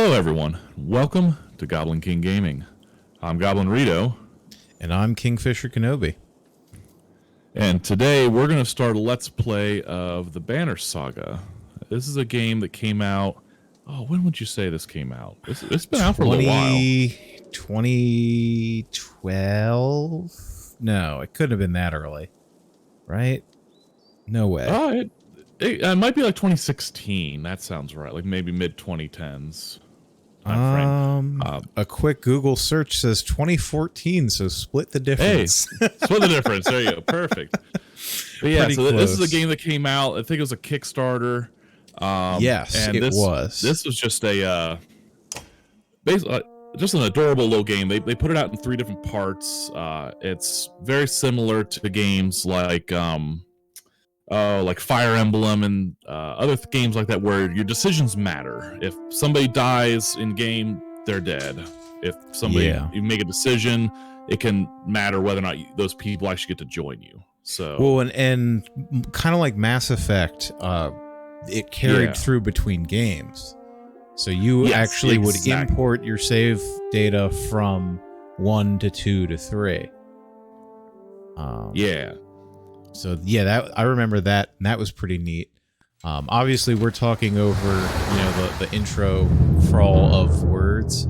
Hello everyone, welcome to Goblin King Gaming. I'm Goblin Rito. And I'm Kingfisher Kenobi. And today we're going to start a Let's Play of the Banner Saga. This is a game that came out, when would you say this came out? It's been out for a little while. 2012? No, it couldn't have been that early. Right? No way. It might be like 2016. That sounds right. Like maybe mid-2010s. A quick Google search says 2014, so split the difference. Hey, split the difference. There you go. Perfect. But yeah, so this is a game that came out. I think it was a Kickstarter. Yes, and it was. This was just a basically just an adorable little game. They put it out in 3 different parts. It's very similar to games like Fire Emblem and other games like that, where your decisions matter. If somebody dies in game, they're dead. If you make a decision, it can matter whether or not those people actually get to join you. So and kind of like Mass Effect, it carried through between games. So you would import your save data from 1 to 2 to 3. So yeah, I remember that, and that was pretty neat. Obviously, we're talking over the intro crawl of words,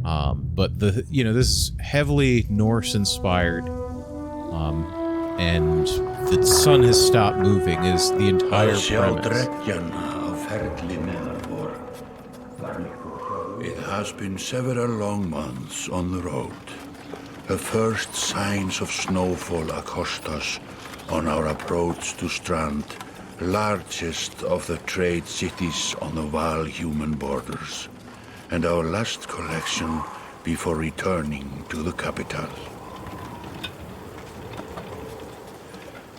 but this is heavily Norse inspired, and the sun has stopped moving is the entire premise. It has been several long months on the road. The first signs of snowfall accost us on our approach to Strand, largest of the trade cities on the Val-human borders, and our last collection before returning to the capital.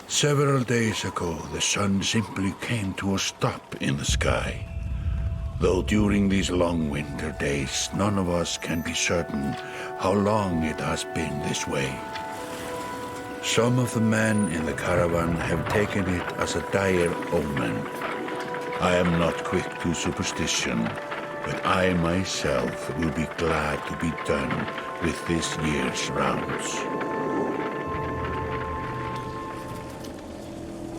Several days ago, the sun simply came to a stop in the sky. Though during these long winter days, none of us can be certain how long it has been this way. Some of the men in the caravan have taken it as a dire omen. I am not quick to superstition, but I myself will be glad to be done with this year's rounds.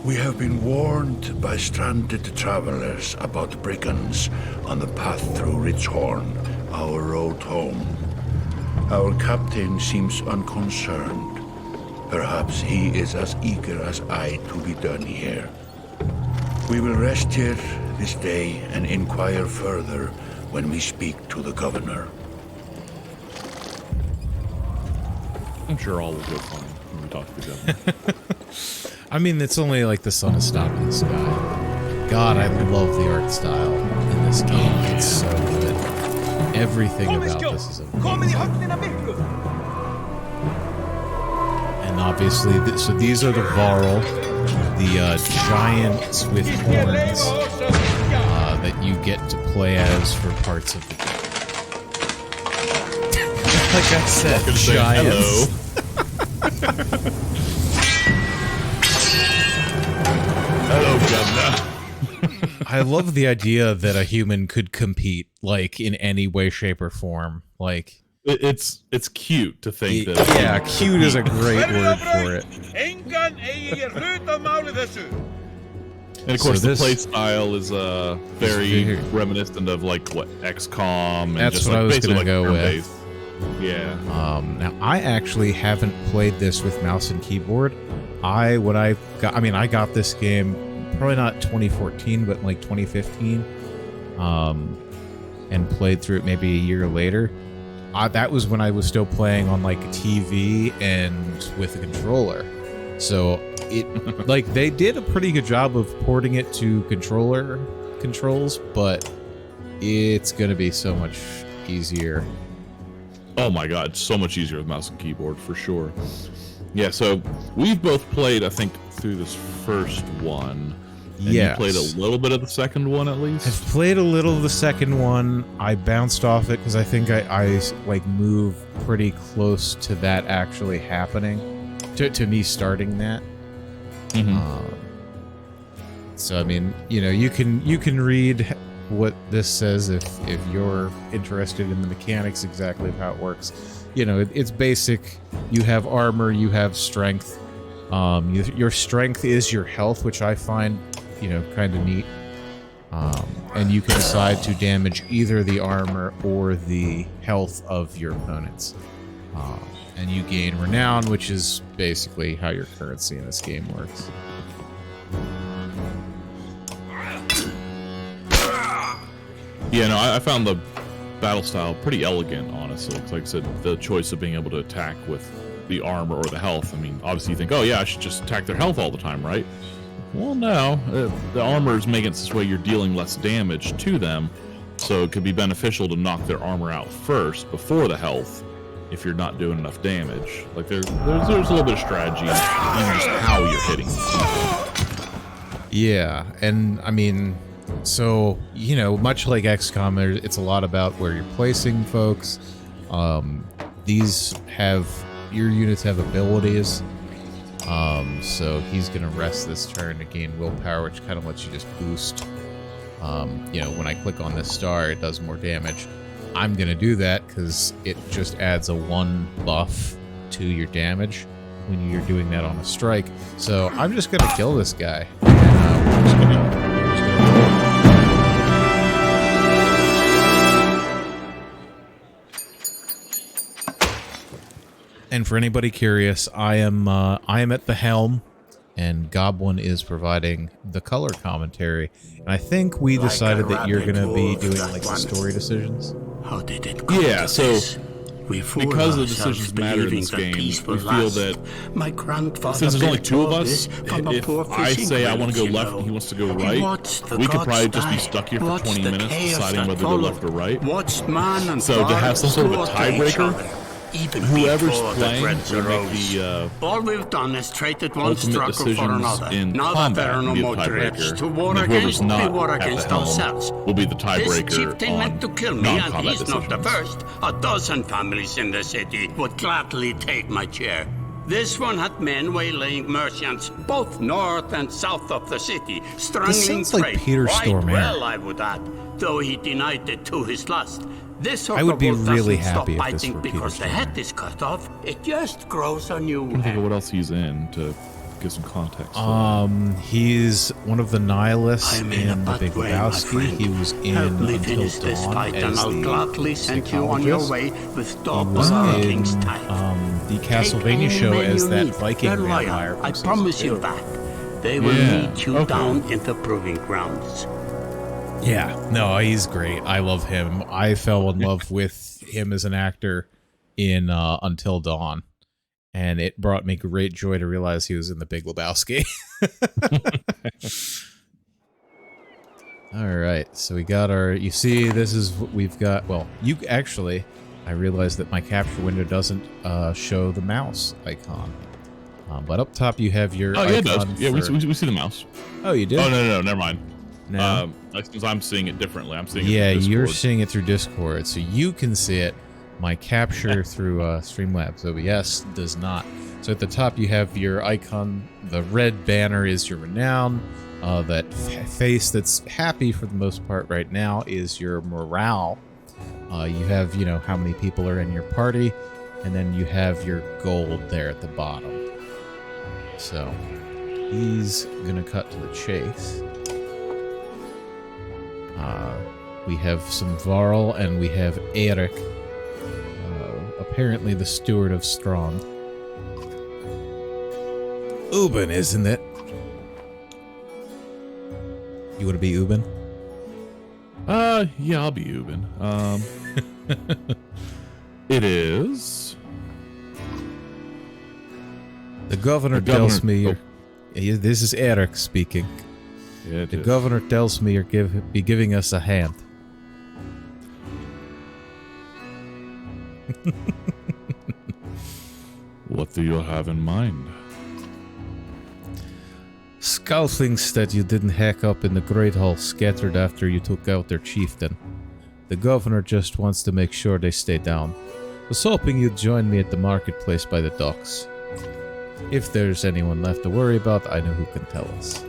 We have been warned by stranded travelers about brigands on the path through Ridgehorn, our road home. Our captain seems unconcerned. Perhaps he is as eager as I to be done here. We will rest here this day and inquire further when we speak to the governor. I'm sure all will go fine when we talk to the governor. I mean, it's only like the sun has stopped in the sky. God, I love the art style in this game. It's so good. Everything about this is amazing. And obviously, so these are the Varl, the giants with horns that you get to play as for parts of the game. Like I said, giants. Hello, Governor. I love the idea that a human could compete, like, in any way, shape, or form. Like, it's cute to think that. Yeah, cute is a great word for it. And of course, the play style is very reminiscent of like what XCOM. And that's just what like, I was going to go with. Yeah. Now I actually haven't played this with mouse and keyboard. I got this game probably not 2014, but like 2015, and played through it maybe a year later. That was when I was still playing on like TV and with a controller. So it like they did a pretty good job of porting it to controller controls, but it's gonna be so much easier. Oh my god, so much easier with mouse and keyboard for sure. Yeah, so we've both played, I think, through this first one. And you played a little bit of the second one at least? I've played a little of the second one. I bounced off it because I think I like moved pretty close to that actually happening, to me starting that. So I mean, you can read what this says if you're interested in the mechanics exactly of how it works. You know, it's basic. You have armor, you have strength. Your strength is your health, which I find, you know, kind of neat. And you can decide to damage either the armor or the health of your opponents. And you gain renown, which is basically how your currency in this game works. Yeah, no, I found the battle style pretty elegant, honestly. Like I said, the choice of being able to attack with the armor or the health. I mean, obviously you think, oh yeah, I should just attack their health all the time, right? Well, no. The armor is making it this way you're dealing less damage to them, so it could be beneficial to knock their armor out first before the health if you're not doing enough damage. Like there's a little bit of strategy in just how you're hitting. Yeah, and I mean, so, you know, much like XCOM, it's a lot about where you're placing folks. Your units have abilities. So he's gonna rest this turn to gain willpower, which kind of lets you just boost. You know, when I click on this star, it does more damage. I'm gonna do that because it just adds a 1 buff to your damage when you're doing that on a strike. So I'm just gonna kill this guy. And, we're just gonna And for anybody curious, I am at the helm, and Goblin is providing the color commentary. And I think we decided that you're going to be doing like the story decisions. How did it come Yeah, to so this? because the decisions matter in this game, we feel that my grandfather since there's only 2 of built us, from a if poor I fishing say I village, want to go you left know. and he wants to go And right, watched the we could gods probably just be die. stuck here for Watched 20 the minutes chaos deciding that whether to go left or followed. right. Watched man and So to have some sort of a slaughter each tiebreaker, other, even whoever's before the playing dreads will make arose. the All we've done is traded one ultimate struggle for decisions another. in Now that combat there are no will be the more dreads tiebreaker. to war And whoever's against, we not war at the against helm ourselves. will be the This tiebreaker chieftain meant to on kill me, and non-combat he's not the decisions. first. A dozen families in the city would gladly take my chair. This one had men waylaying merchants, both north and south of the city, strangling sounds like trade Peter quite Stormare. well, I would add, though he denied it to his lust. This I would be Hooker really doesn't stop happy if this biting were Peter because the head is cut off. It just grows a new I'm thinking head. what else he's in to give some context. He's one of the nihilists I'm in a in The Big bad way, my Lebowski. friend. He was in Help me Until finish this Dawn fight, and as I'll the gladly send you on your psychologist. way with He dog was the in king's tithe. the Castlevania Take show any as men that you need. Viking They're loyal. vampire from I season promise 2. you that. They will Yeah, lead you okay. down into proving grounds. Yeah, no, he's great. I love him. I fell in love with him as an actor in Until Dawn, and it brought me great joy to realize he was in The Big Lebowski. All right, so we got our... You see, this is what we've got... Well, you actually... I realized that my capture window doesn't show the mouse icon. But up top you have your yeah, it does. icon Yeah, for- we see the mouse. Oh, you did? Oh, no, never mind. No. Because I'm seeing it differently. I'm seeing it Yeah, through you're Discord. seeing it through Discord, so you can see it. My capture through Streamlabs OBS does not. So at the top you have your icon. The red banner is your renown. That face that's happy for the most part right now is your morale. You have, you know, how many people are in your party, and then you have your gold there at the bottom. So he's gonna cut to the chase. We have some Varl and we have Eric, apparently the steward of Strong. Ubin, isn't it? You want to be Ubin? Yeah, I'll be Ubin. It is. The governor The tells governor- me you're... This is Eric speaking. Yeah, it The is. governor tells me you're be giving us a hand. What do you have in mind? Skull thinks that you didn't hack up in the Great Hall scattered after you took out their chieftain. The governor just wants to make sure they stay down. Was hoping you'd join me at the marketplace by the docks. If there's anyone left to worry about, I know who can tell us.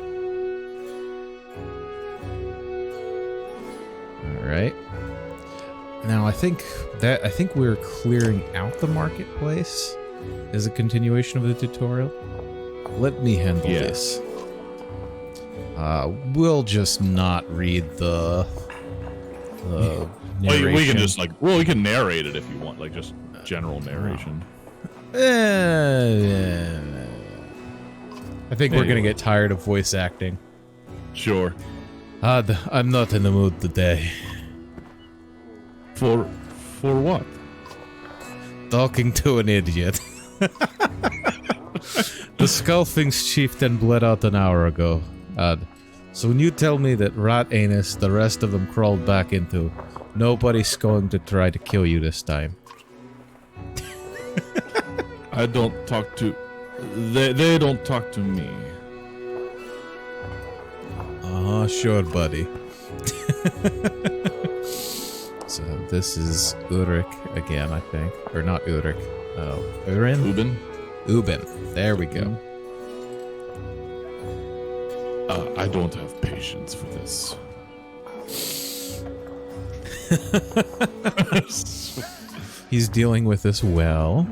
right. Now I think we're clearing out the marketplace as a continuation of the tutorial. Let me handle this. We'll just not read the narration. We can just we can narrate it if you want, like just general narration. I think we're gonna get tired of voice acting. Sure. I'm not in the mood today. For what? Talking to an idiot. The Skullfing's chieftain bled out an hour ago. So when you tell me that rat anus the rest of them crawled back into, nobody's going to try to kill you this time. I don't talk to... They don't talk to me. Sure, buddy. So this is Ulrich again, I think. Or not Ulrich. Urin? Ubin. There we go. I don't have patience for this. He's dealing with this well.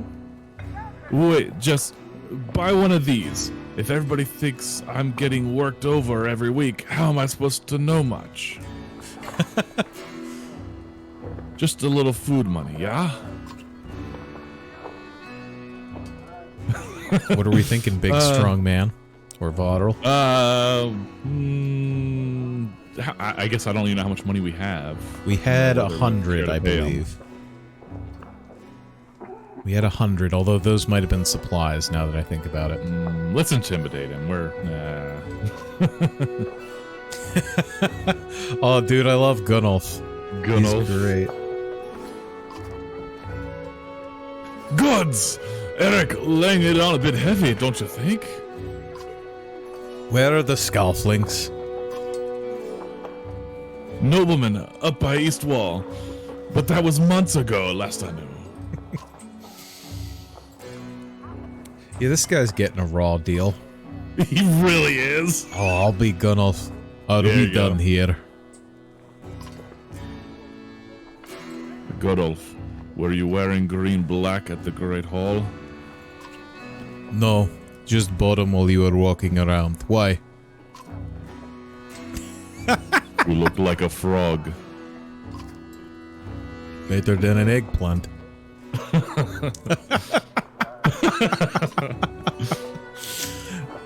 Wait, just buy one of these. If everybody thinks I'm getting worked over every week, how am I supposed to know much? Just a little food money, yeah? What are we thinking, big strong man? Or Vaudrell? I guess I don't even know how much money we have. We had 100, I believe. We had 100, although those might have been supplies now that I think about it. Let's intimidate him. Oh, dude, I love Gunnulf. Gunnulf. He's great. Goods! Eric, laying it on a bit heavy, don't you think? Where are the Skullflings? Nobleman, up by East Wall. But that was months ago, last I knew. Yeah, this guy's getting a raw deal. He really is. Oh, I'll be Gunnulf. I'll be done here. Godolph, were you wearing green-black at the Great Hall? No, just bottom while you were walking around. Why? You look like a frog. Better than an eggplant.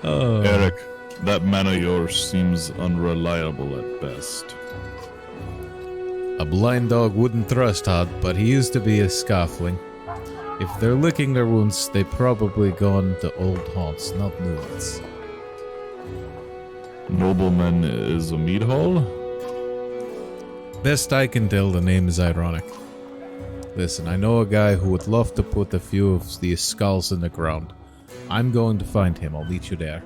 Eric, that man of yours seems unreliable at best. A blind dog wouldn't trust Hod, but he used to be a scoffling. If they're licking their wounds, they probably gone to old haunts, not new ones. Nobleman is a mead hall? Best I can tell, the name is ironic. Listen, I know a guy who would love to put a few of these skulls in the ground. I'm going to find him. I'll meet you there.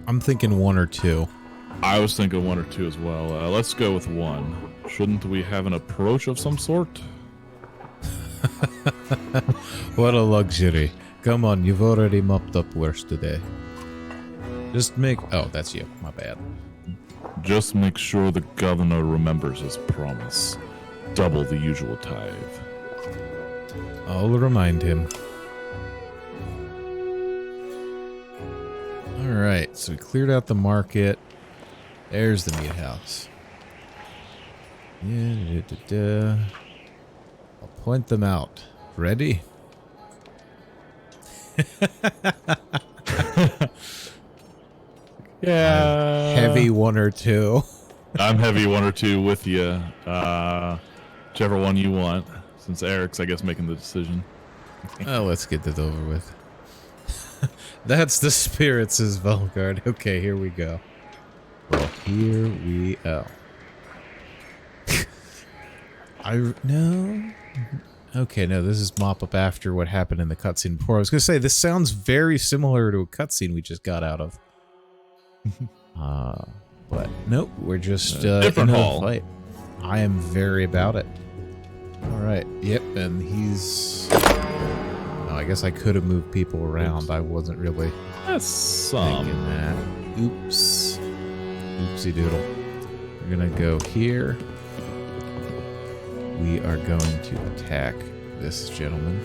I'm thinking 1 or 2. I was thinking 1 or 2 as well. Let's go with 1. Shouldn't we have an approach of some sort? What a luxury. Come on, you've already mopped up worse today. Just make... Oh, that's you. My bad. Just make sure the governor remembers his promise. Double the usual tithe. I'll remind him. Alright, so we cleared out the market. There's the meat house. I'll point them out. Ready? Yeah. Heavy 1 or 2. I'm heavy 1 or 2 with you. Whichever one you want. Since Eric's, I guess, making the decision. Oh, let's get this over with. That's the spirits' Velgard. Okay, here we go. Well, here we go. No. Okay, no, this is mop up after what happened in the cutscene before. I was gonna say this sounds very similar to a cutscene we just got out of. But nope, we're just different in a hall. fight. I am very about it. All right, yep, and he's. I guess I could have moved people around. I wasn't really thinking that. Oops. Oopsie doodle. We're gonna go here. We are going to attack this gentleman.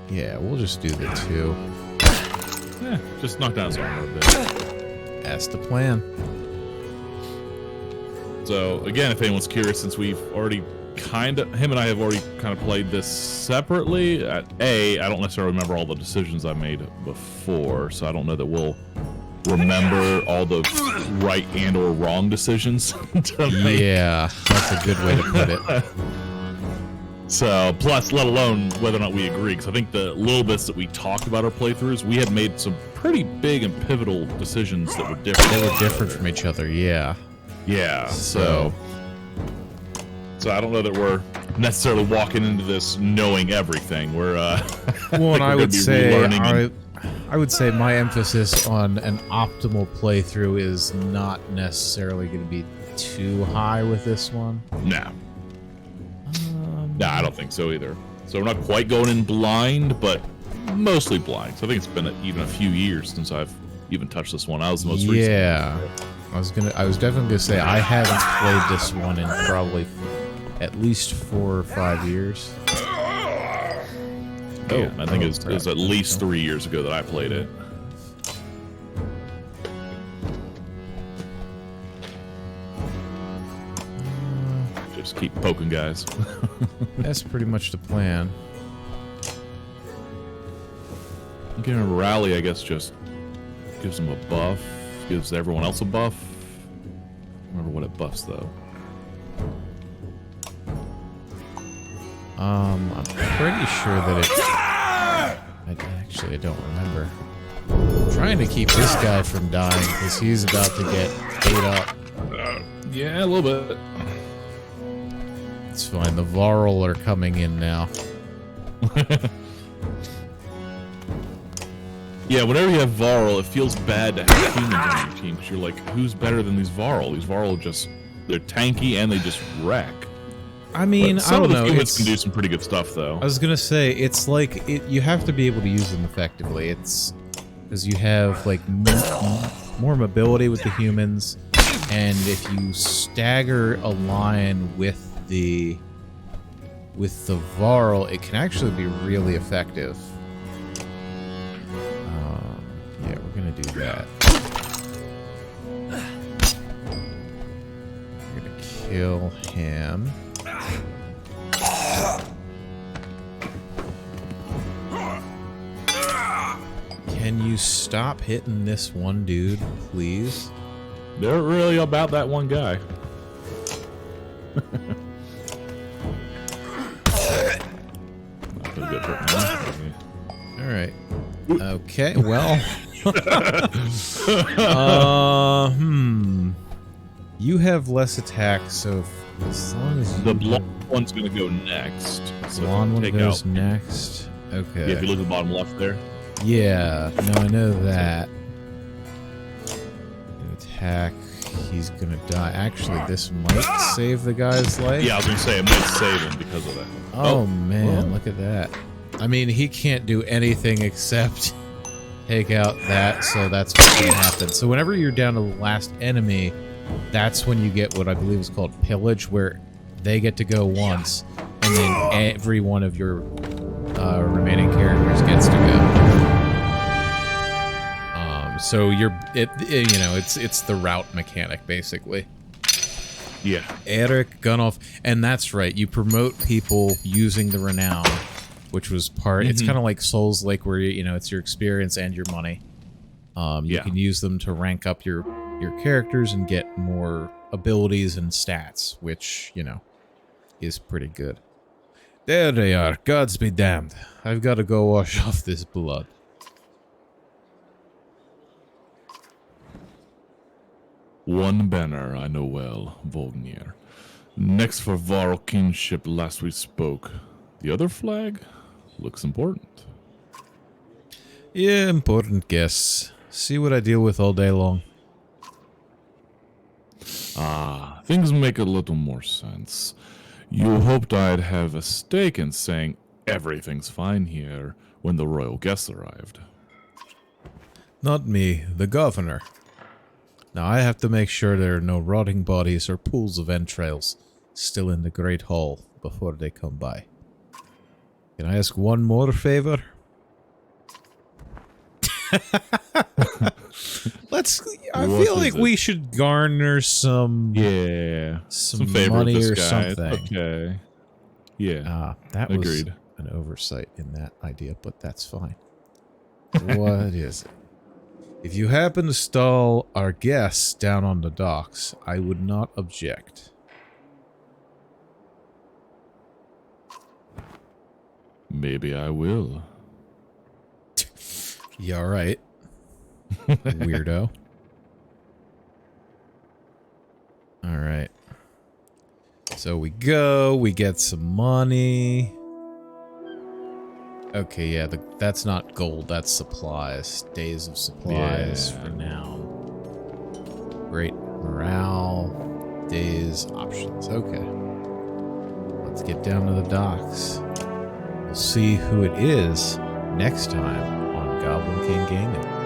Yeah, we'll just do the 2. Yeah, just knock down his armor a bit. That's the plan. So again, if anyone's curious, since we've already him and I have already kind of played this separately. I don't necessarily remember all the decisions I made before, so I don't know that we'll remember all the right and or wrong decisions. Yeah, that's a good way to put it. So, plus, let alone whether or not we agree, because I think the little bits that we talked about our playthroughs, we had made some pretty big and pivotal decisions that were different. They were different from each other, yeah. Yeah, so I don't know that we're necessarily walking into this knowing everything. We're well, and I would say I would say my emphasis on an optimal playthrough is not necessarily going to be too high with this one. No. No, I don't think so either. So we're not quite going in blind, but mostly blind. So I think it's been even a few years since I've even touched this one. I was the most recent. Yeah. I was definitely gonna say I haven't played this one in probably at least 4 or 5 years. Yeah, I think it was at least 3 years ago that I played it. Just keep poking guys. That's pretty much the plan. Getting a rally, I guess, just gives them a buff. Gives everyone else a buff. I don't remember what it buffs, though. I'm pretty sure that it... I don't remember. I'm trying to keep this guy from dying because he's about to get ate up. Yeah, a little bit. It's fine. The Varl are coming in now. Yeah, whenever you have Varl, it feels bad to have humans on your team because you're like, who's better than these Varl? These Varl they're tanky and they just wreck. I mean, I don't know. Some of the humans can do some pretty good stuff, though. I was gonna say it's like you have to be able to use them effectively. It's because you have like more mobility with the humans, and if you stagger a line with the Varl, it can actually be really effective. Yeah, we're gonna do that. We're gonna kill him. Can you stop hitting this one dude, please? They're really about that one guy. Not been good for me. All right. Okay. Well. You have less attack, so as long as the blonde one's gonna go next. So blonde one goes next. Okay. Yeah, if you look at the bottom left there. Yeah. No, I know that. Attack. He's gonna die. Actually, this might save the guy's life. Yeah, I was gonna say it might save him because of that. Oh man, look at that. I mean, he can't do anything except take out that, so that's what's gonna happen. So whenever you're down to the last enemy, that's when you get what I believe is called pillage, where they get to go once, and then every one of your remaining characters gets to go. So it's the route mechanic basically. Yeah. Eric Gunoff, and that's right. You promote people using the renown, which was part. It's kind of like Souls Lake, where it's your experience and your money. You can use them to rank up your characters and get more abilities and stats, which is pretty good. There they are. Gods be damned. I've got to go wash off this blood. One banner I know well, Volgnir. Next for Varl kinship last we spoke. The other flag looks important. Yeah, important guess. See what I deal with all day long. Ah, things make a little more sense. You hoped I'd have a stake in saying everything's fine here when the royal guests arrived. Not me, the governor. Now I have to make sure there are no rotting bodies or pools of entrails still in the Great Hall before they come by. Can I ask one more favor? I feel like we should garner some favor money with or this guy. something. Okay. Yeah. That was agreed. An oversight in that idea, but that's fine. What is it? If you happen to stall our guests down on the docks, I would not object. Maybe I will. You alright? Weirdo. Alright. So we go, we get some money. Okay, yeah, that's not gold, that's supplies. Days of supplies for now. Great morale. Days, options. Okay. Let's get down to the docks. We'll see who it is next time on Goblin King Gaming.